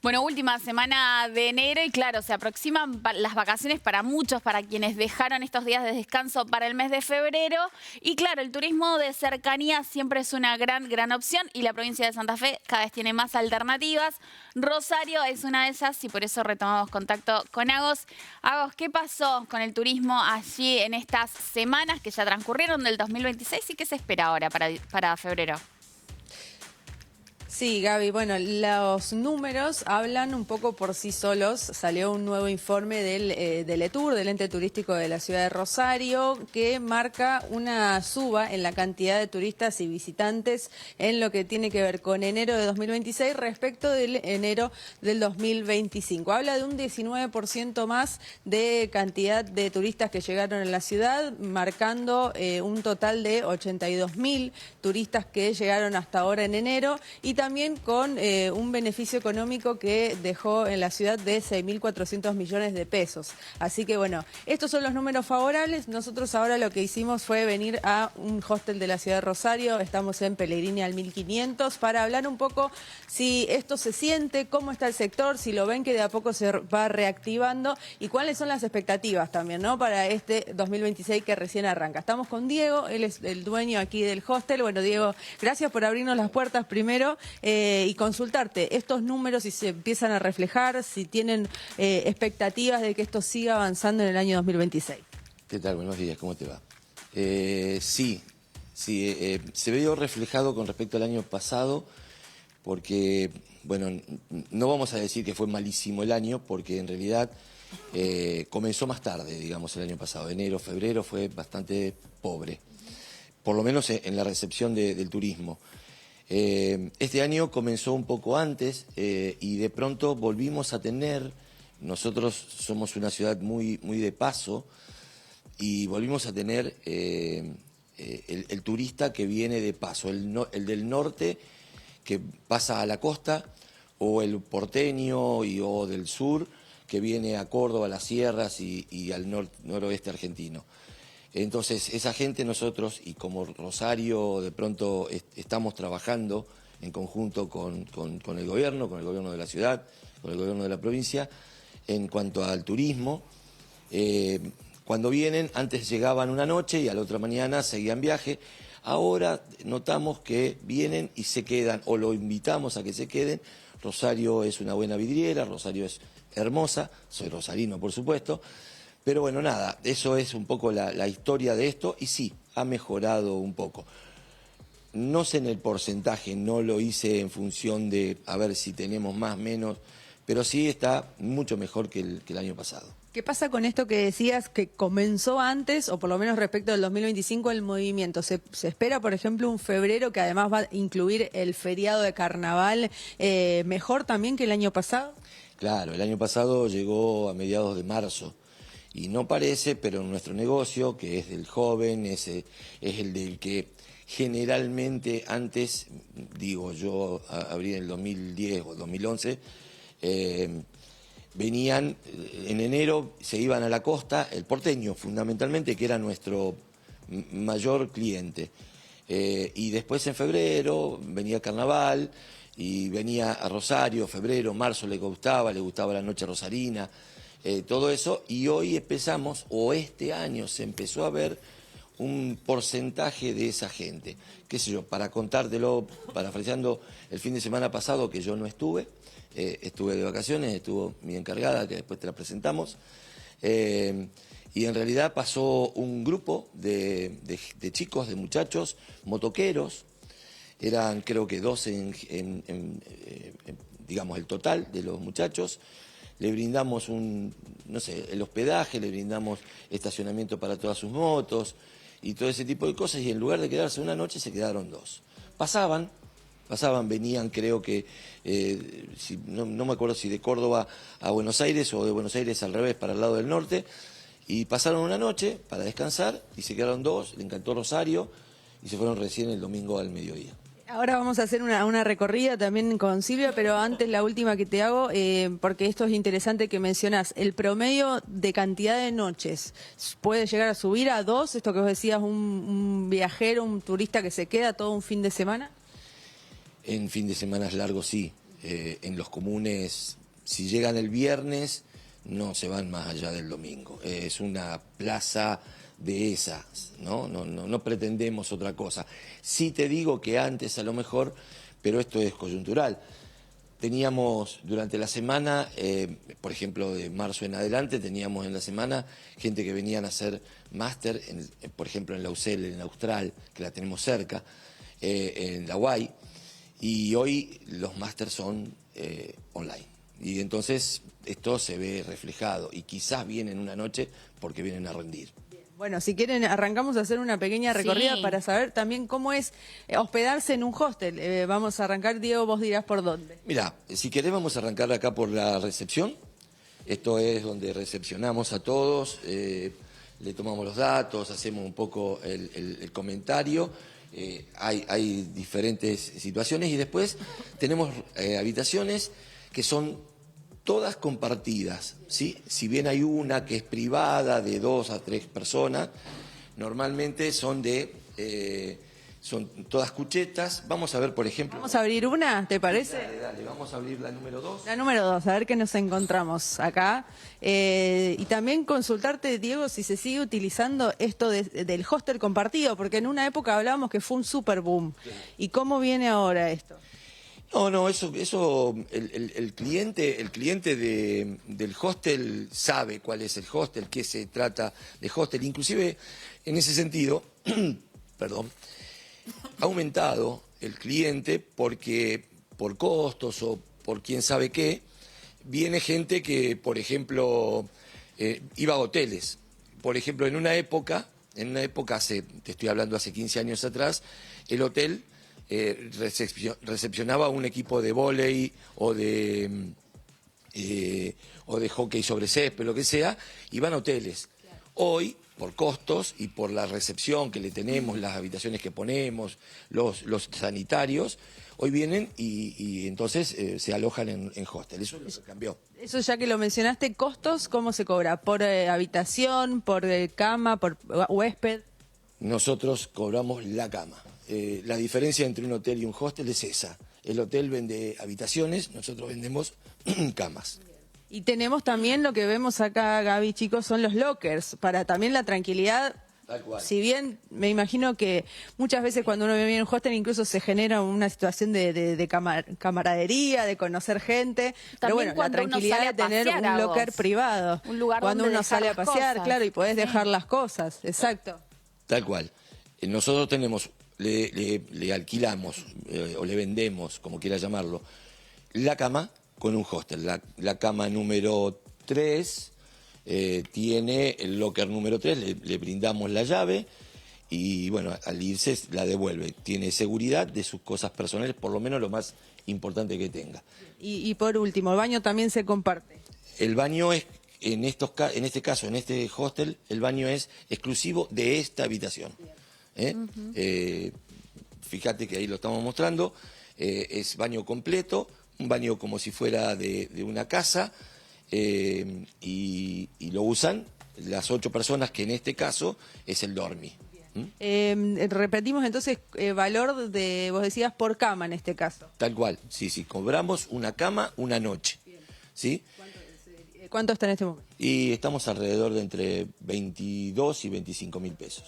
Bueno, última semana de enero y claro, se aproximan las vacaciones para muchos, para quienes dejaron estos días de descanso para el mes de febrero. Y claro, el turismo de cercanía siempre es una gran opción y la provincia de Santa Fe cada vez tiene más alternativas. Rosario es una de esas y por eso retomamos contacto con Agos. Agos, ¿qué pasó con el turismo allí en estas semanas que ya transcurrieron del 2026 y qué se espera ahora para febrero? Sí, Gaby, bueno, los números hablan un poco por sí solos. Salió un nuevo informe del ETUR, del Ente Turístico de la Ciudad de Rosario, que marca una suba en la cantidad de turistas y visitantes en lo que tiene que ver con enero de 2026 respecto del enero del 2025. Habla de un 19% más de cantidad de turistas que llegaron a la ciudad, marcando un total de 82.000 turistas que llegaron hasta ahora en enero y también con un beneficio económico que dejó en la ciudad de 6.400 millones de pesos. Así que bueno, estos son los números favorables. Nosotros ahora lo que hicimos fue venir a un hostel de la ciudad de Rosario, estamos en Pellegrini al 1500, para hablar un poco si esto se siente, cómo está el sector, si lo ven que de a poco se va reactivando y cuáles son las expectativas también, ¿no?, para este 2026 que recién arranca. Estamos con Diego, él es el dueño aquí del hostel. Bueno, Diego, gracias por abrirnos las puertas primero. Y consultarte estos números, si se empiezan a reflejar, si tienen expectativas de que esto siga avanzando en el año 2026. ¿Qué tal? Buenos días, ¿cómo te va? Sí, se vio reflejado con respecto al año pasado, porque, bueno, no vamos a decir que fue malísimo el año, porque en realidad comenzó más tarde, digamos, el año pasado. Enero, febrero fue bastante pobre, por lo menos en la recepción del turismo. Este año comenzó un poco antes y de pronto volvimos a tener, nosotros somos una ciudad muy de paso, y volvimos a tener el turista que viene de paso, el del norte que pasa a la costa, o el porteño o del sur que viene a Córdoba, a las sierras y al noroeste argentino. Entonces, esa gente nosotros, y como Rosario de pronto estamos trabajando en conjunto con el gobierno de la ciudad, con el gobierno de la provincia, en cuanto al turismo, cuando vienen, antes llegaban una noche y a la otra mañana seguían viaje. Ahora notamos que vienen y se quedan, o lo invitamos a que se queden. Rosario es una buena vidriera, Rosario es hermosa, soy rosarino por supuesto. Pero bueno, nada, eso es un poco la historia de esto y sí, ha mejorado un poco. No sé en el porcentaje, no lo hice en función de a ver si tenemos más, menos, pero sí está mucho mejor que el año pasado. ¿Qué pasa con esto que decías que comenzó antes, o por lo menos respecto del 2025, el movimiento? ¿Se espera, por ejemplo, un febrero que además va a incluir el feriado de carnaval mejor también que el año pasado? Claro, el año pasado llegó a mediados de marzo. Y no parece, pero nuestro negocio, que es del joven, es el del que generalmente antes, digo, yo abrí en el 2010 o 2011, venían en enero, se iban a la costa, el porteño fundamentalmente, que era nuestro mayor cliente. Y después en febrero venía carnaval y venía a Rosario, febrero, marzo le gustaba la noche rosarina. Todo eso, y hoy empezamos, o este año se empezó a ver un porcentaje de esa gente. Qué sé yo, para contártelo, parafraseando el fin de semana pasado que yo no estuve, estuve de vacaciones, estuvo mi encargada, que después te la presentamos, y en realidad pasó un grupo de chicos, de muchachos, motoqueros, eran creo que 12 digamos, el total de los muchachos. Le brindamos el hospedaje, le brindamos estacionamiento para todas sus motos y todo ese tipo de cosas, y en lugar de quedarse una noche se quedaron 2. Pasaban, venían creo que, no me acuerdo si de Córdoba a Buenos Aires o de Buenos Aires al revés, para el lado del norte, y pasaron una noche para descansar y se quedaron 2, le encantó Rosario y se fueron recién el domingo al mediodía. Ahora vamos a hacer una recorrida también con Silvia, pero antes la última que te hago, porque esto es interesante que mencionás, el promedio de cantidad de noches puede llegar a subir a 2, esto que vos decías, un viajero, un turista que se queda todo un fin de semana. En fin de semana largo sí, en los comunes, si llegan el viernes, no se van más allá del domingo. Es una plaza de esas, ¿no? No pretendemos otra cosa. Sí te digo que antes a lo mejor, pero esto es coyuntural. Teníamos durante la semana, por ejemplo, de marzo en adelante, teníamos en la semana gente que venían a hacer máster, por ejemplo, en la UCEL, en la Austral, que la tenemos cerca, en la UAI, y hoy los másters son online. Y entonces esto se ve reflejado y quizás vienen una noche porque vienen a rendir. Bueno, si quieren, arrancamos a hacer una pequeña recorrida Sí. para saber también cómo es hospedarse en un hostel. Vamos a arrancar, Diego, vos dirás por dónde. Mira, si querés vamos a arrancar acá por la recepción. Esto es donde recepcionamos a todos, le tomamos los datos, hacemos un poco el comentario. Hay diferentes situaciones y después tenemos habitaciones que son todas compartidas, ¿sí? Si bien hay una que es privada de 2 a 3 personas, normalmente son todas cuchetas. Vamos a ver, por ejemplo... Vamos a abrir una, ¿te parece? Dale, vamos a abrir la número 2. La número 2, a ver qué nos encontramos acá. Y también consultarte, Diego, si se sigue utilizando esto del hostel compartido, porque en una época hablábamos que fue un super boom. ¿Y cómo viene ahora esto? No, eso el cliente del hostel sabe cuál es el hostel, qué se trata de hostel. Inclusive, en ese sentido, perdón, ha aumentado el cliente porque por costos o por quién sabe qué, viene gente que, por ejemplo, iba a hoteles. Por ejemplo, en una época, te estoy hablando hace 15 años atrás, el hotel recepcionaba un equipo de vóley o de hockey sobre césped, lo que sea, iban a hoteles. Hoy, por costos y por la recepción que le tenemos, las habitaciones que ponemos, los sanitarios, hoy vienen y entonces se alojan en hostel. Eso es lo que cambió. Eso ya que lo mencionaste, costos, ¿cómo se cobra? ¿Por habitación, por cama, por huésped? Nosotros cobramos la cama. La diferencia entre un hotel y un hostel es esa. El hotel vende habitaciones, nosotros vendemos camas. Y tenemos también lo que vemos acá, Gaby, chicos, son los lockers, para también la tranquilidad. Tal cual. Si bien me imagino que muchas veces cuando uno vive en un hostel incluso se genera una situación de camaradería, de conocer gente, pero bueno, la cuando uno tranquilidad sale a de tener pasear, un a locker vos. privado. Un lugar cuando donde uno dejar sale a las pasear, cosas. claro, y podés Sí. dejar las cosas, exacto. Tal cual. Nosotros tenemos, le alquilamos o le vendemos, como quiera llamarlo, la cama con un hostel. La cama número 3 tiene el locker número 3, le brindamos la llave y bueno, al irse la devuelve. Tiene seguridad de sus cosas personales, por lo menos lo más importante que tenga. Y por último, el baño también se comparte. El baño es, en este caso, en este hostel, el baño es exclusivo de esta habitación. Fíjate que ahí lo estamos mostrando, es baño completo, un baño como si fuera de una casa, y lo usan las 8 personas, que en este caso es el dormi. Repetimos entonces, valor de, vos decías, por cama en este caso. Tal cual, sí, cobramos una cama una noche, ¿sí? ¿Cuánto está en este momento? Y estamos alrededor de entre 22 y 25 mil pesos.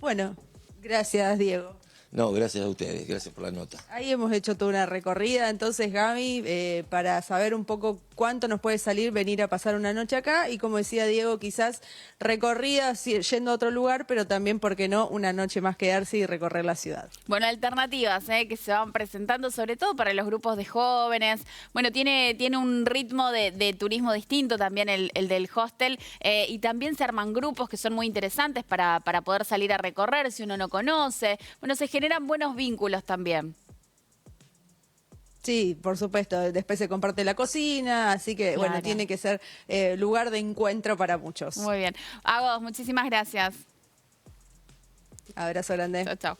Bueno, gracias, Diego. No, gracias a ustedes, gracias por la nota. Ahí hemos hecho toda una recorrida, entonces, Gaby, para saber un poco cuánto nos puede salir venir a pasar una noche acá y, como decía Diego, quizás recorrida yendo a otro lugar, pero también, ¿por qué no?, una noche más quedarse y recorrer la ciudad. Bueno, alternativas que se van presentando, sobre todo para los grupos de jóvenes. Bueno, tiene un ritmo de turismo distinto también el del hostel, y también se arman grupos que son muy interesantes para poder salir a recorrer si uno no conoce. Bueno, se generan buenos vínculos también. Sí, por supuesto, después se comparte la cocina, así que, bueno, Claro. tiene que ser lugar de encuentro para muchos. Muy bien. Agos, muchísimas gracias. Abrazo grande. Chao, chao.